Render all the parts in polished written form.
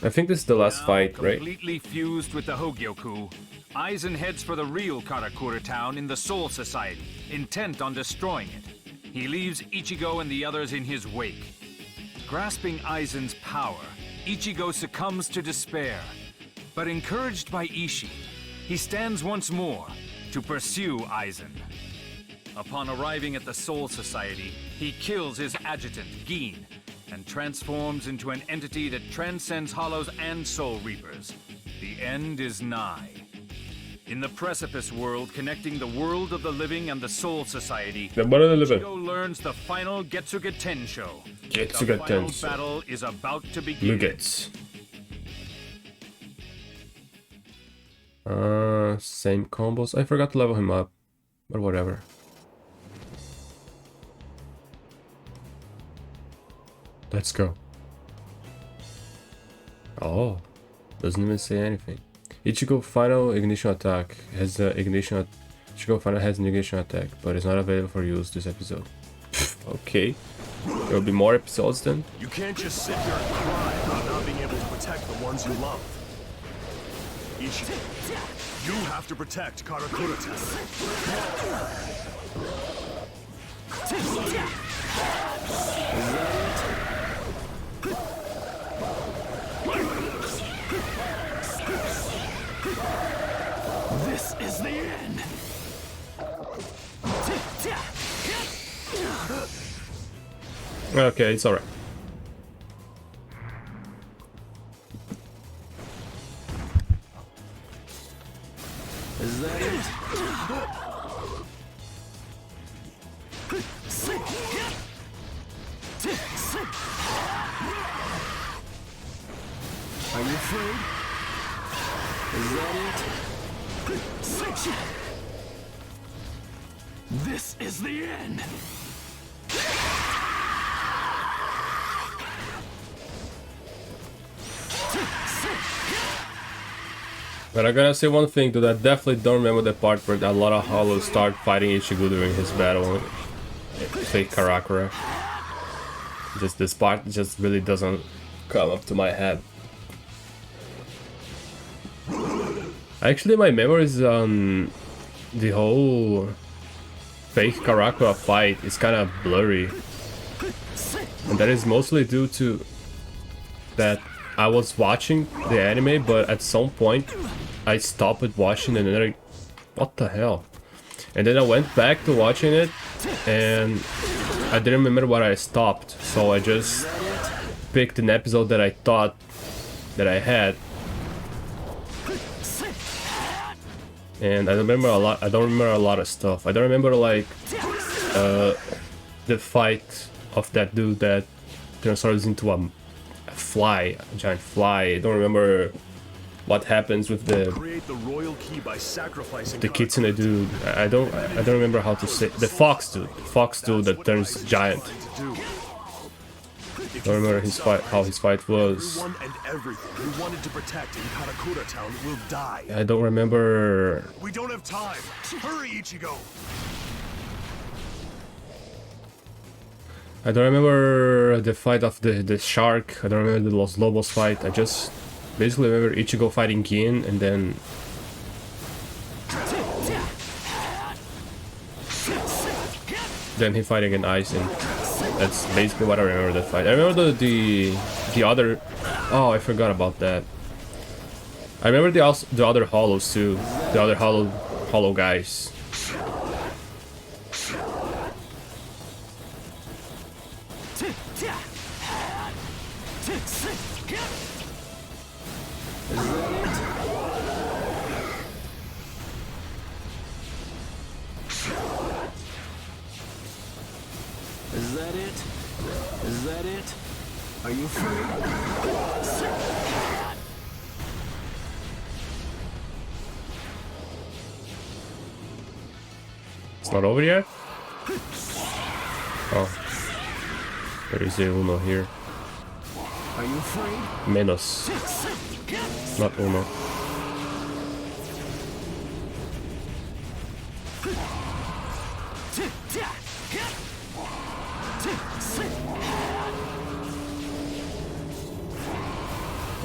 I think this is the last fight, right? Completely fused with the Hogyoku, Aizen heads for the real Karakura town in the Soul Society, intent on destroying it. He leaves Ichigo and the others in his wake. Grasping Aizen's power, Ichigo succumbs to despair. But encouraged by Ishii, he stands once more to pursue Aizen. Upon arriving at the Soul Society, he kills his adjutant, Gin, and transforms into an entity that transcends Hollows and Soul Reapers. The end is nigh. In the Precipice world connecting the world of the living and the Soul Society, Ichigo learns the final Getsuga Tensho. The final battle is about to begin. Mugets. Same combos. I forgot to level him up, but whatever. Let's go. Oh, doesn't even say anything. Ichigo final ignition attack has Ichigo final has an ignition attack, but it's not available for use this episode. Okay, there will be more episodes then. You can't just sit here and cry about not being able to protect the ones you love. Ichigo, you have to protect Karakura Town. This is the end. Okay, it's alright. Is that it? Are you afraid? Is that it? This is the end. But I gotta say one thing, dude, I definitely don't remember the part where a lot of Hollows start fighting Ichigo during his battle. Fake Karakura. Just this part just really doesn't come up to my head. Actually, my memories on the whole fake Karakura fight is kind of blurry. And that is mostly due to that I was watching the anime, but at some point I stopped watching and then what the hell? And then I went back to watching it and I didn't remember what I stopped, so I just picked an episode that I thought that I had. And I don't remember a lot. I don't remember a lot of stuff. I don't remember like the fight of that dude that transforms into a fly, a giant fly. I don't remember what happens with the kitsune dude. I don't remember how to say the fox dude that turns giant. I don't remember his fight, how his fight was. I don't remember. We don't have time. Hurry, Ichigo. I don't remember the fight of the shark. I don't remember the Los Lobos fight. I just basically remember Ichigo fighting Gin and then he fighting an Aizen. That's basically what I remember that fight. I remember the other. Oh, I forgot about that. I remember the other Hollows too. The other Hollow guys. Is that it? Is that it? Are you free? It's not over yet? Oh. There is a Uno here. Are you free? Menos. Not Uno.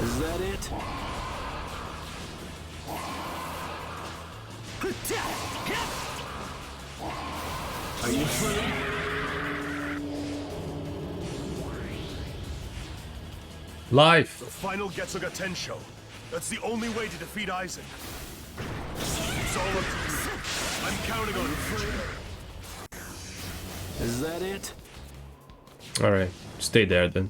Is that it? Are you afraid? Life. The final Getsuga Tensho. That's the only way to defeat Aizen. It's all up to you. I'm counting on you. Is that it? Alright, stay there then.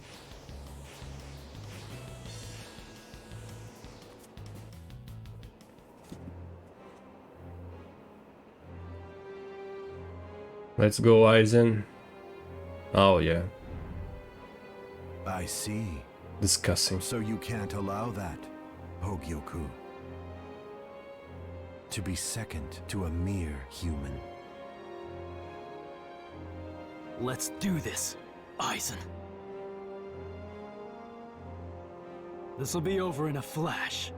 Let's go, Aizen. Oh yeah, I see. discussing. So you can't allow that, Hogyoku. To be second to a mere human. Let's do this, Aizen. This'll be over in a flash.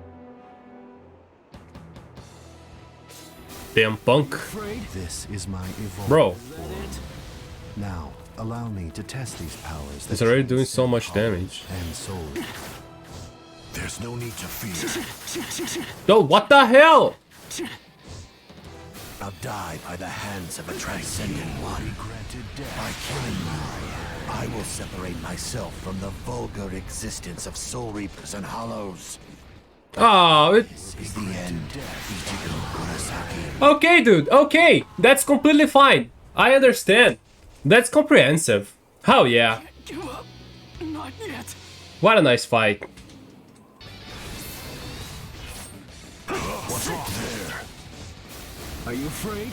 Damn punk. Afraid? This is my evolve. Bro, Is that it? Now, allow me to test these powers. it's already doing so much damage. And soul. There's no need to fear. Yo, what the hell? I'll die by the hands of a transcendent one. By killing you, I will separate myself from the vulgar existence of soul reapers and hollows. Oh, This is the end, Ichigo Kurosaki. okay, dude. Okay, that's completely fine. I understand. That's comprehensive. Hell yeah. Give up. Not yet. What a nice fight. What's wrong there? Are you afraid?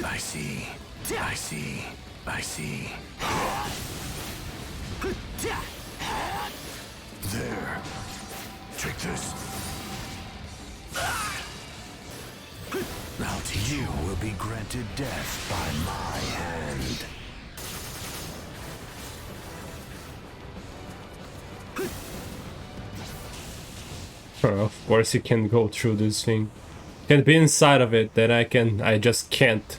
I see. I see. I see. There. Take this. Now to you will be granted death by my hand. Of course he can go through this thing. Can be inside of it, then I just can't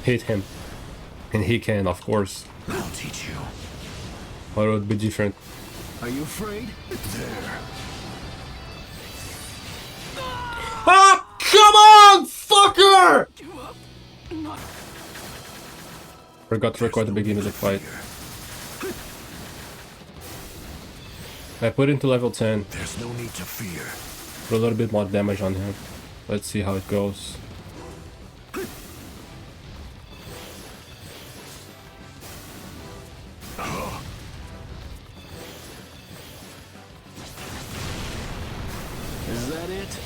hit him. And he can, of course. I'll teach you. Or it would be different. Are you afraid? There. Ah! Come on, fucker! Give up. Not. Forgot to record the beginning of the fight. I put into level 10. There's no need to fear. Put a little bit more damage on him. Let's see how it goes. Is that it?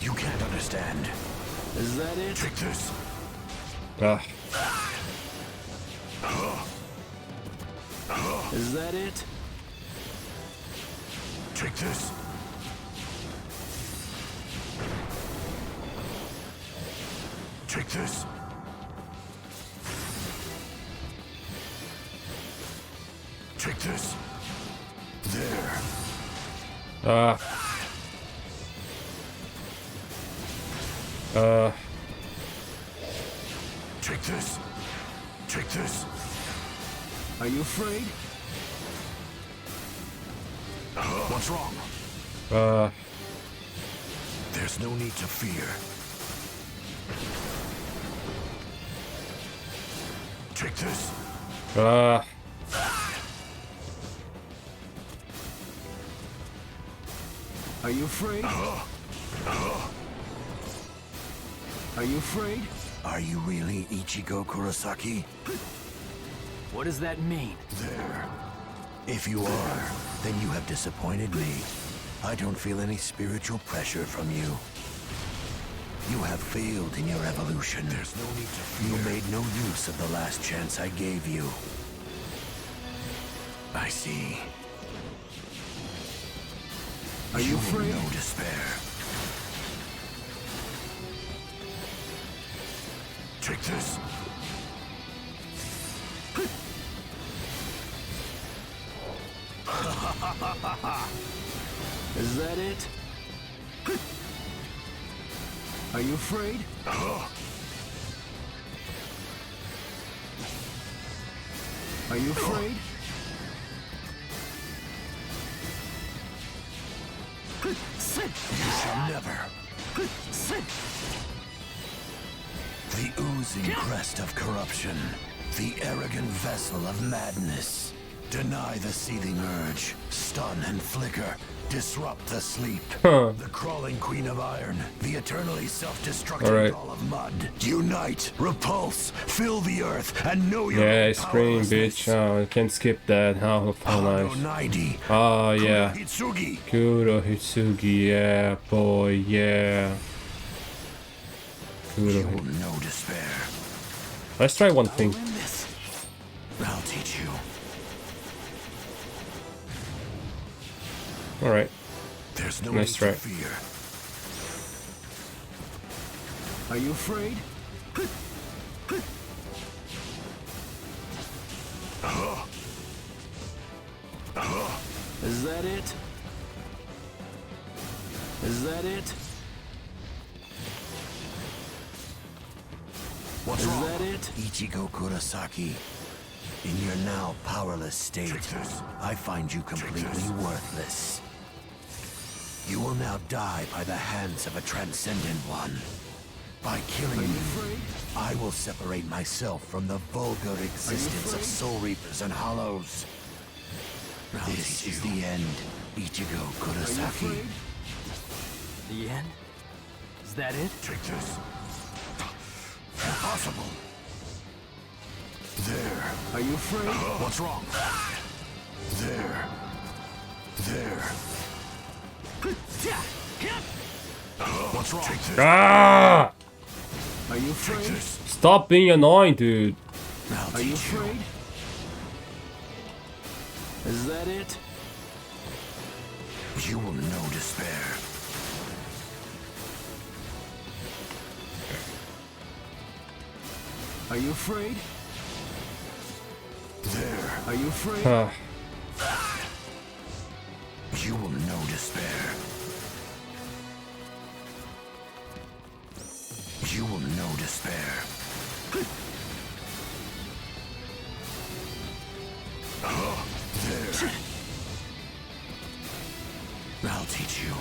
You can't understand. Is that it? Take this. Ah, Is that it? Take this. Take this. Take this. There. ah. Take this. Take this. Are you afraid? What's wrong? There's no need to fear. Take this. Are you afraid? Are you afraid? Are you really Ichigo Kurosaki? What does that mean? There. If you are, then you have disappointed me. I don't feel any spiritual pressure from you. You have failed in your evolution. There's no need to fear. You made no use of the last chance I gave you. I see. Are you In afraid? no despair. Take this. Is that it? Are you afraid? Are you afraid? You shall never. The oozing crest of corruption. The arrogant vessel of madness. Deny the seething urge. Stun and flicker. Disrupt the sleep. Huh. The crawling queen of iron. The eternally self-destructing Alright. doll of mud. Unite, repulse, fill the earth, and know your Yeah, own scream, powerlessness. bitch. Oh, I can't skip that. How nice. Naidi. Oh, yeah. Hitsugi. Kuro Hitsugi, yeah, boy, yeah. You Kuro. will know despair. Let's try one thing. Win this. I'll teach you. Alright. There's no Nice need try. to fear. Are you afraid? Is that it? Is that it? What's Is wrong? that it? Ichigo Kurosaki, in your now powerless state, I find you completely worthless. You will now die by the hands of a transcendent one. By killing you, I will separate myself from the vulgar existence of soul reapers and hollows. This is the end, Ichigo Kurosaki. The end? Is that it? Take this. Impossible. There. Are you afraid? What's wrong? There. There. What's wrong? Take this. Ah! Are you afraid? Take this. Stop being annoying, dude. I'll Are you teach you. afraid? Is that it? You will know despair. Are you afraid? There. Are you afraid? Ah. You will know despair. You will know despair. There. I'll teach you.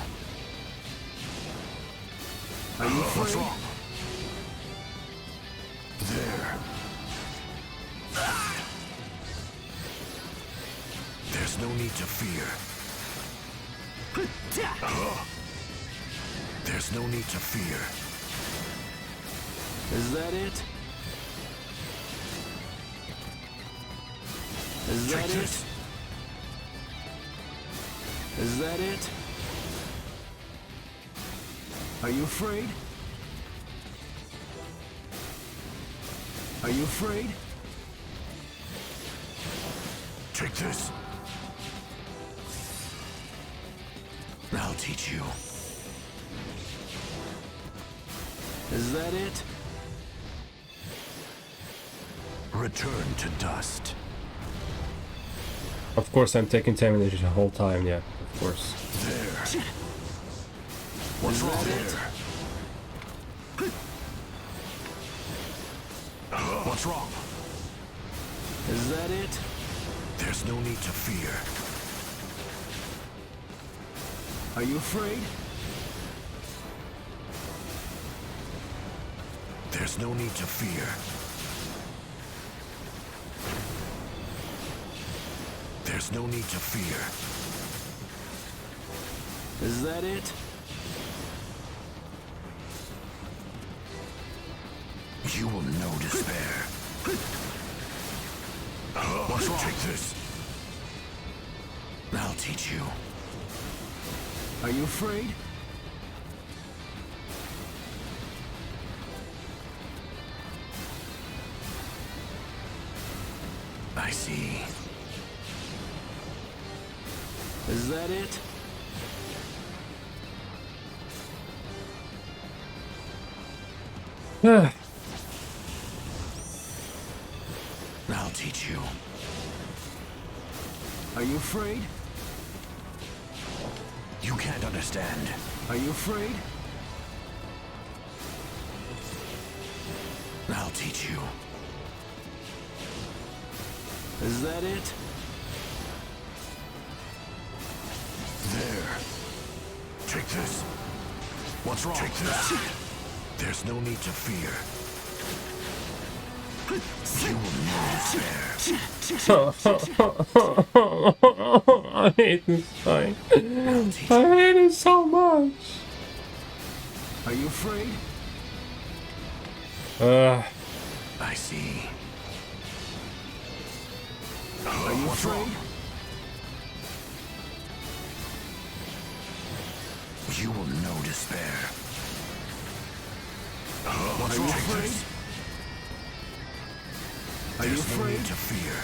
Are you afraid? What's wrong? There. There's no need to fear. There's no need to fear. Is that it? Is that Take it? this. Is that it? Are you afraid? Are you afraid? Take this. I'll teach you. Is that it? Return to dust. Of course, I'm taking 10 minutes the whole time, yeah, of course. There. What's wrong there? What's wrong? Is that it? There's no need to fear. Are you afraid? There's no need to fear. There's no need to fear. Is that it? You will know despair. What's wrong? Take this. I'll teach you. Are you afraid? I see. Is that it? Ah. I'll teach you. Are you afraid? You can't understand. Are you afraid? I'll teach you. Is that it? There. Take this. What's wrong? Take this. There's no need to fear. You will know despair. I hate this fight. I hate it so much. Are you afraid? I see. Are you afraid? You will know despair. What's Are you wrong? afraid? Are you There's no afraid? need to fear.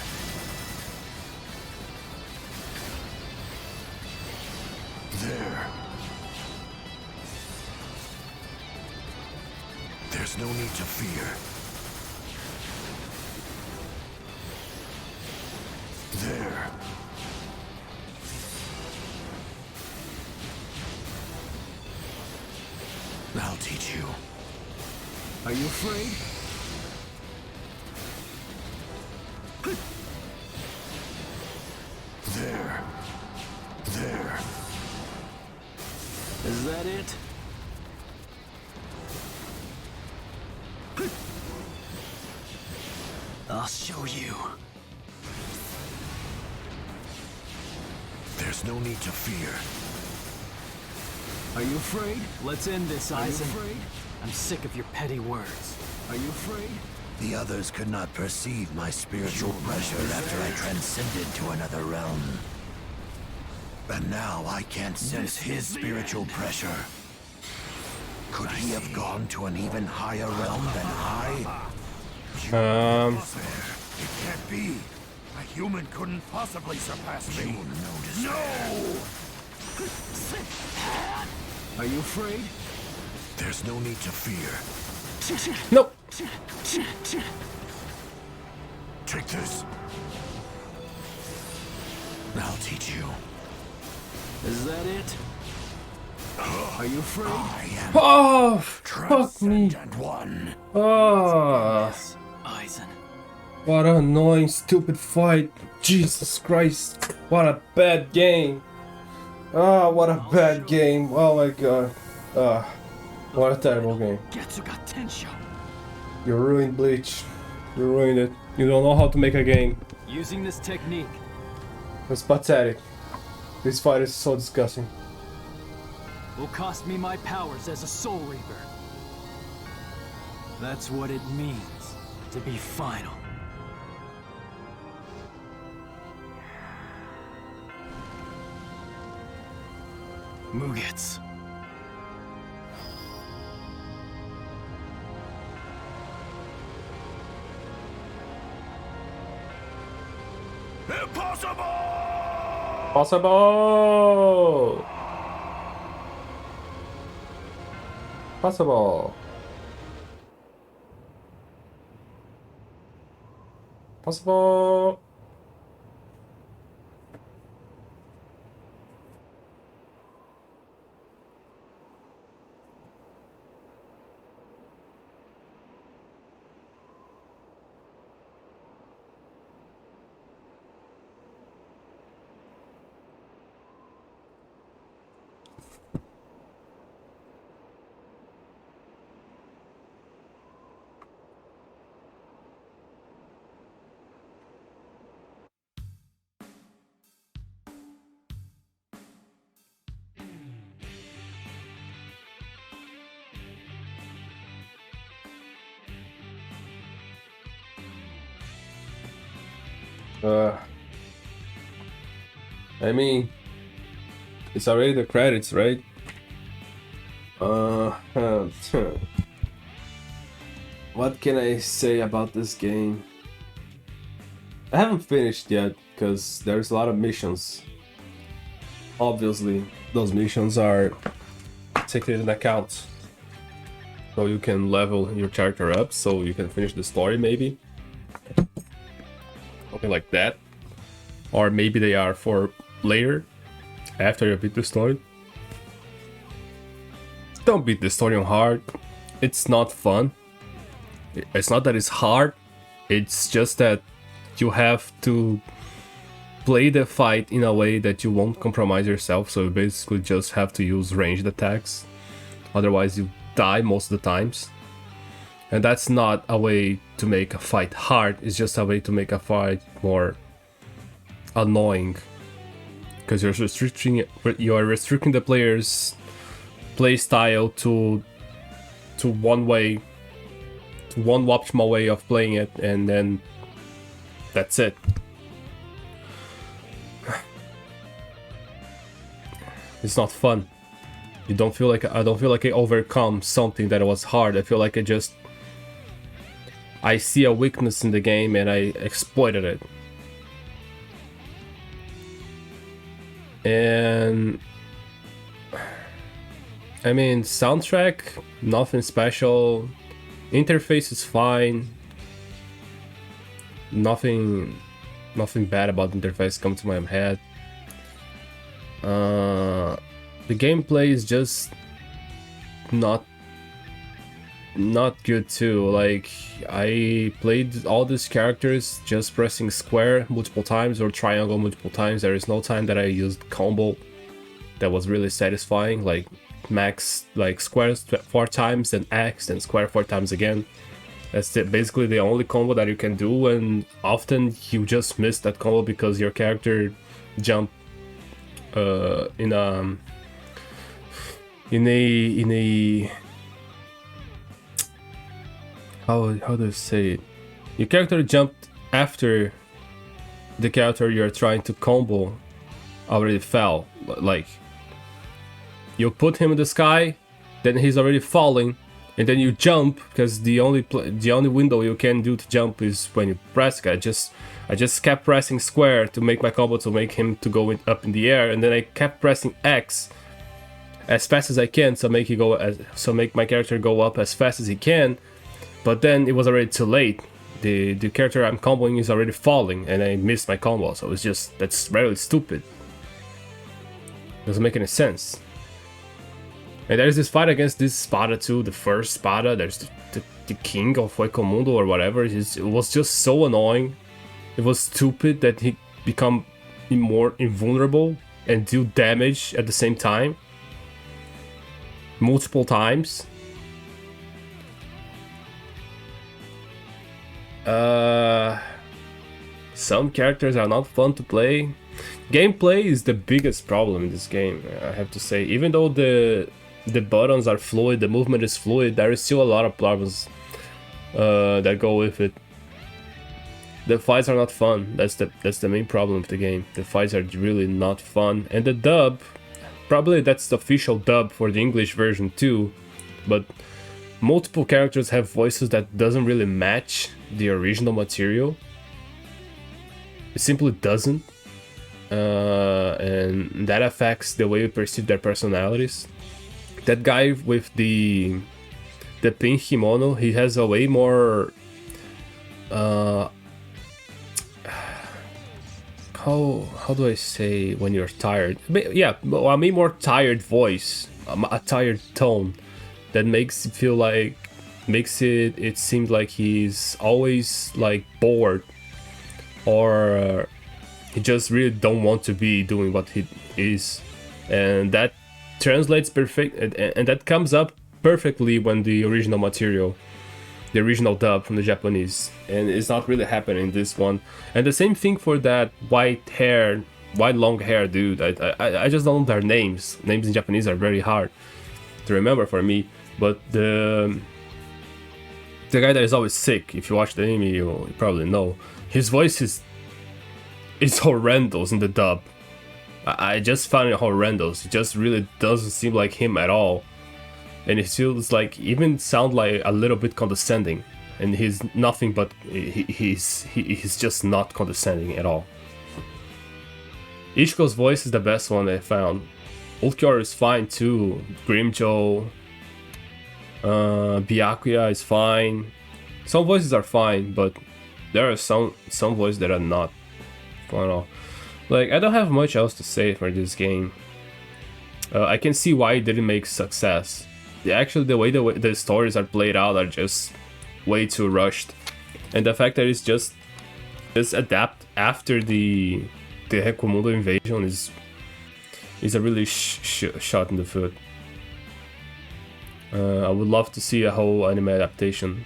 There. There's no need to fear. There. I'll teach you. Are you afraid? There. There. Is that it? I'll show you. There's no need to fear. Are you afraid? Let's end this, Eisen. Are you afraid? I'm sick of your petty words. Are you afraid? The others could not perceive my spiritual pressure after I transcended to another realm. And now I can't sense his spiritual pressure. Could he have gone to an even higher realm than I? It can't be. A human couldn't possibly surpass me. No! Are you afraid? There's no need to fear. Nope. Take this. I'll teach you. Is that it? Are you afraid? I am Oh, fuck me. Transcendent One. Oh, Yes, Eisen. what an annoying, stupid fight. Jesus Christ. What a bad game. Ah, what a bad game. Oh my god. What a terrible game. Getsuga Tensho. You ruined Bleach. You ruined it. You don't know how to make a game. Using this technique. It's pathetic. This fight is so disgusting. Will cost me my powers as a Soul Reaper. That's what it means to be final. Mugetsu. Impossible! Possible! Possible. Possible. I mean, it's already the credits, right? What can I say about this game? I haven't finished yet because there's a lot of missions. Obviously, those missions are taken into account, so you can level your character up, so you can finish the story maybe. Something like that. Or maybe they are for later, after you beat the story. Don't beat the story on hard. It's not fun. It's not that it's hard. It's just that you have to play the fight in a way that you won't compromise yourself, so you basically just have to use ranged attacks. Otherwise you die most of the times. And that's not a way to make a fight hard, it's just a way to make a fight more annoying. Because you're restricting the player's play style to one way, to one optimal way of playing it, and then that's it. It's not fun. You don't feel like I don't feel like I overcome something that was hard. I feel like I see a weakness in the game and I exploited it. And I mean, soundtrack, nothing special. Interface is fine. Nothing bad about the interface come to my head. The gameplay is just not good too. Like, I played all these characters just pressing square multiple times or triangle multiple times. There is no time that I used combo that was really satisfying, like max, like square 4 times, then X, then square 4 times again. That's basically the only combo that you can do, and often you just miss that combo because your character jumped in a how do I say it? Your character jumped after the character you're trying to combo already fell. Like, you put him in the sky, then he's already falling, and then you jump because the only window you can do to jump is when you press. I just kept pressing square to make my combo to make him to go up in the air, and then I kept pressing X as fast as I can so make my character go up as fast as he can. But then it was already too late. The character I'm comboing is already falling, and I missed my combo. So it's just, that's really stupid. Doesn't make any sense. And there's this fight against this Spada too, the first Spada. There's the king of Fueco Mundo or whatever. It was just so annoying. It was stupid that he become more invulnerable and do damage at the same time. Multiple times. Some characters are not fun to play. Gameplay is the biggest problem in this game, I have to say. Even though the buttons are fluid, the movement is fluid, there is still a lot of problems that go with it. The fights are not fun. That's the main problem with the game. The fights are really not fun. And the dub, probably that's the official dub for the English version too, but multiple characters have voices that doesn't really match the original material. It simply doesn't, and that affects the way you perceive their personalities. That guy with the pink kimono, he has a way more how do I say when you're tired? Yeah, I mean more tired voice, a tired tone that makes it feel like, it seems like he's always like bored, or he just really don't want to be doing what he is, and that translates perfect, and that comes up perfectly when the original material, the original dub from the Japanese, and it's not really happening in this one. And the same thing for that white long hair dude. I just don't know their names. Names in Japanese are very hard to remember for me, but the guy that is always sick, if you watch the anime you probably know, his voice is horrendous in the dub. I just found it horrendous. It just really doesn't seem like him at all, and it feels like, even sound like a little bit condescending, and he's nothing but he's just not condescending at all. Ichiko's voice is the best one I found. Ulquiorra is fine too. Grimjo, Byakuya is fine. Some voices are fine, but there are some voices that are not fun at all. Like, I don't have much else to say for this game. I can see why it didn't make success. Actually, the way the stories are played out are just way too rushed, and the fact that it's just adapt after the the Hekumundo invasion is a really shot in the foot. I would love to see a whole anime adaptation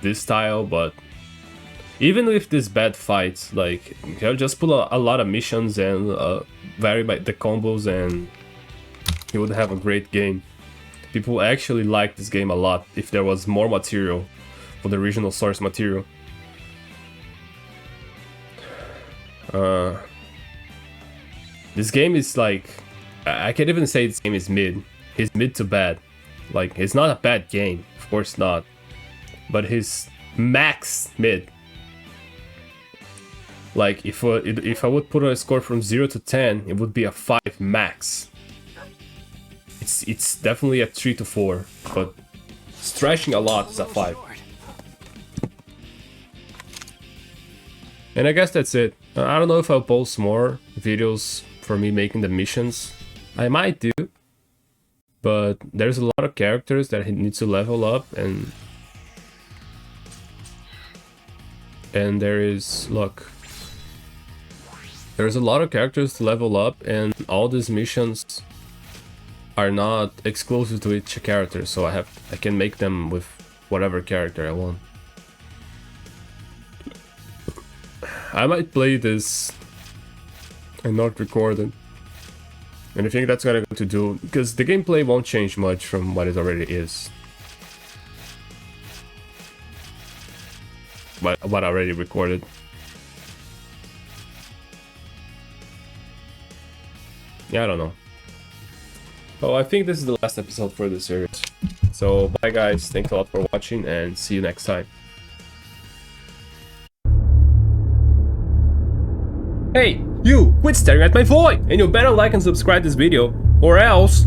this style, but even with these bad fights, like, you just put a lot of missions and vary by the combos, and you would have a great game. People actually like this game a lot if there was more material for the original source material. This game is like, I can't even say this game is mid. He's mid to bad. Like, it's not a bad game, of course not, but he's max mid. Like, if I would put a score from 0 to 10, it would be a 5 max. It's definitely a 3 to 4, but stretching a lot is a 5. And I guess that's it. I don't know if I'll post more videos for me making the missions. I might do, but there's a lot of characters that he needs to level up, and there is, look, there's a lot of characters to level up, and all these missions are not exclusive to each character, so I can make them with whatever character I want. I might play this and not record it, and I think that's gonna go to do, because the gameplay won't change much from what it already is. What I already recorded. Yeah, I don't know. Oh, I think this is the last episode for the series. So, bye guys, thanks a lot for watching, and see you next time. Hey, you! Quit staring at my void! And you better like and subscribe this video, or else...